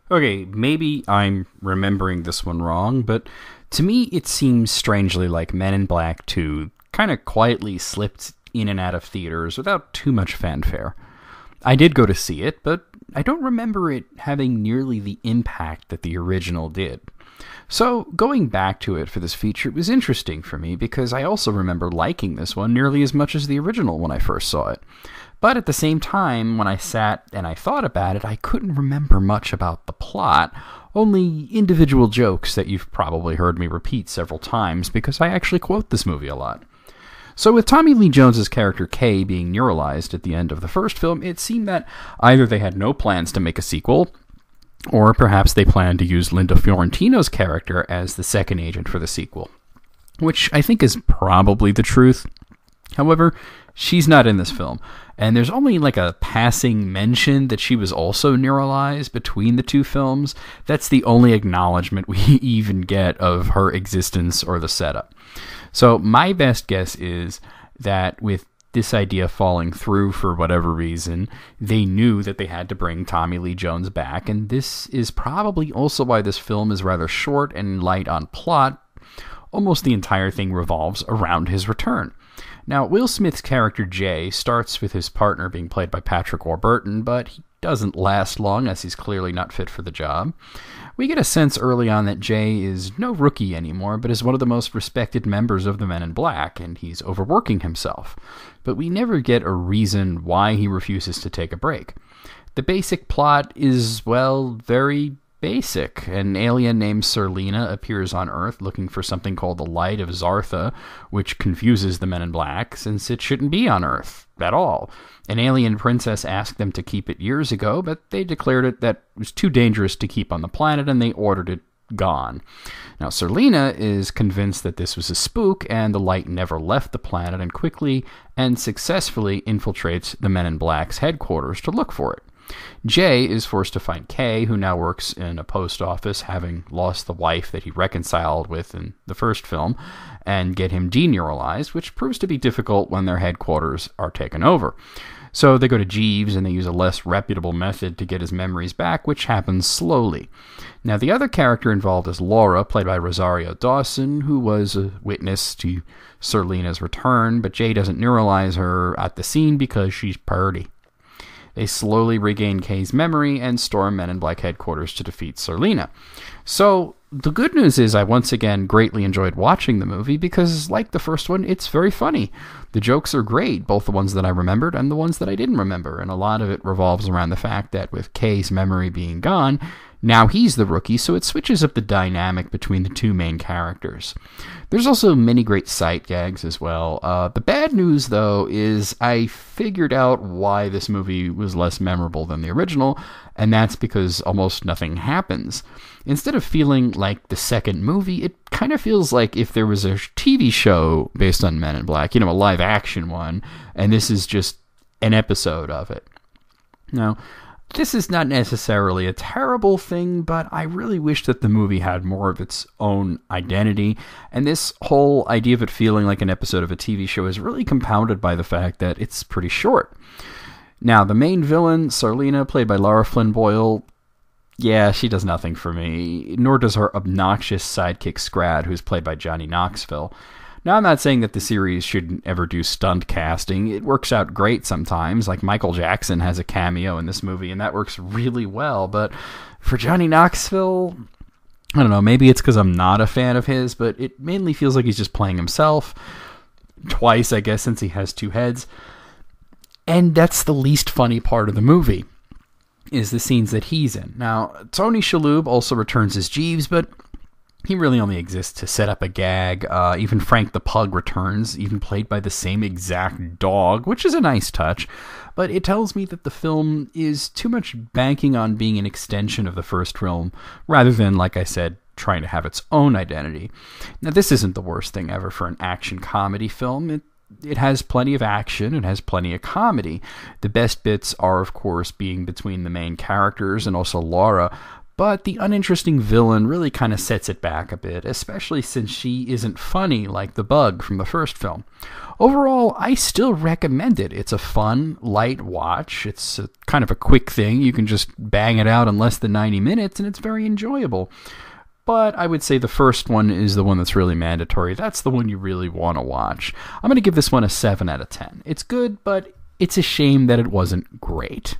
Okay, maybe I'm remembering this one wrong, but to me it seems strangely like Men in Black 2 kind of quietly slipped in and out of theaters without too much fanfare. I did go to see it, but I don't remember it having nearly the impact that the original did. So, going back to it for this feature was interesting for me because I also remember liking this one nearly as much as the original when I first saw it. But at the same time, when I sat and I thought about it, I couldn't remember much about the plot, only individual jokes that you've probably heard me repeat several times because I actually quote this movie a lot. So with Tommy Lee Jones's character Kay being neuralized at the end of the first film, it seemed that either they had no plans to make a sequel, or perhaps they planned to use Linda Fiorentino's character as the second agent for the sequel, which I think is probably the truth. However, she's not in this film, and there's only like a passing mention that she was also neuralized between the two films. That's the only acknowledgement we even get of her existence or the setup. So my best guess is that with this idea falling through for whatever reason, they knew that they had to bring Tommy Lee Jones back, and this is probably also why this film is rather short and light on plot. Almost the entire thing revolves around his return. Now, Will Smith's character Jay starts with his partner being played by Patrick Warburton, but he doesn't last long as he's clearly not fit for the job. We get a sense early on that Jay is no rookie anymore, but is one of the most respected members of the Men in Black, and he's overworking himself. But we never get a reason why he refuses to take a break. The basic plot is, well, very basic. An alien named Serlina appears on Earth looking for something called the Light of Zartha, which confuses the Men in Black, since it shouldn't be on Earth at all. An alien princess asked them to keep it years ago, but they declared it was too dangerous to keep on the planet, and they ordered it gone. Now, Serlina is convinced that this was a spook, and the light never left the planet, and quickly and successfully infiltrates the Men in Black's headquarters to look for it. Jay is forced to find Kay, who now works in a post office, having lost the wife that he reconciled with in the first film, and get him deneuralized, which proves to be difficult when their headquarters are taken over. So they go to Jeeves and they use a less reputable method to get his memories back, which happens slowly. Now, the other character involved is Laura, played by Rosario Dawson, who was a witness to Serlina's return, but Jay doesn't neuralize her at the scene because she's purty. They slowly regain Kay's memory and storm Men in Black headquarters to defeat Serlina. So, the good news is I once again greatly enjoyed watching the movie because, like the first one, it's very funny. The jokes are great, both the ones that I remembered and the ones that I didn't remember, and a lot of it revolves around the fact that with Kay's memory being gone, now he's the rookie, so it switches up the dynamic between the two main characters. There's also many great Sight-Gags as well. The bad news, though, is I figured out why this movie was less memorable than the original, and that's because almost nothing happens. Instead of feeling like the second movie, it kind of feels like if there was a TV show based on Men in Black, a live-action one, and this is just an episode of it. Now, this is not necessarily a terrible thing, but I really wish that the movie had more of its own identity, and this whole idea of it feeling like an episode of a TV show is really compounded by the fact that it's pretty short. Now, the main villain, Serlina, played by Lara Flynn Boyle, yeah, she does nothing for me, nor does her obnoxious sidekick Scrad, who's played by Johnny Knoxville. Now, I'm not saying that the series shouldn't ever do stunt casting. It works out great sometimes, like Michael Jackson has a cameo in this movie, and that works really well, but for Johnny Knoxville, I don't know, maybe it's because I'm not a fan of his, but it mainly feels like he's just playing himself, twice, I guess, since he has two heads, and that's the least funny part of the movie, is the scenes that he's in. Now, Tony Shalhoub also returns as Jeeves, but he really only exists to set up a gag. Even Frank the Pug returns, even played by the same exact dog, which is a nice touch. But it tells me that the film is too much banking on being an extension of the first film, rather than, like I said, trying to have its own identity. Now, this isn't the worst thing ever for an action comedy film. It has plenty of action, it has plenty of comedy. The best bits are, of course, being between the main characters and also Laura, but the uninteresting villain really kind of sets it back a bit, especially since she isn't funny like the bug from the first film. Overall, I still recommend it. It's a fun, light watch. It's kind of a quick thing. You can just bang it out in less than 90 minutes, and it's very enjoyable. But I would say the first one is the one that's really mandatory. That's the one you really want to watch. I'm going to give this one a 7 out of 10. It's good, but it's a shame that it wasn't great.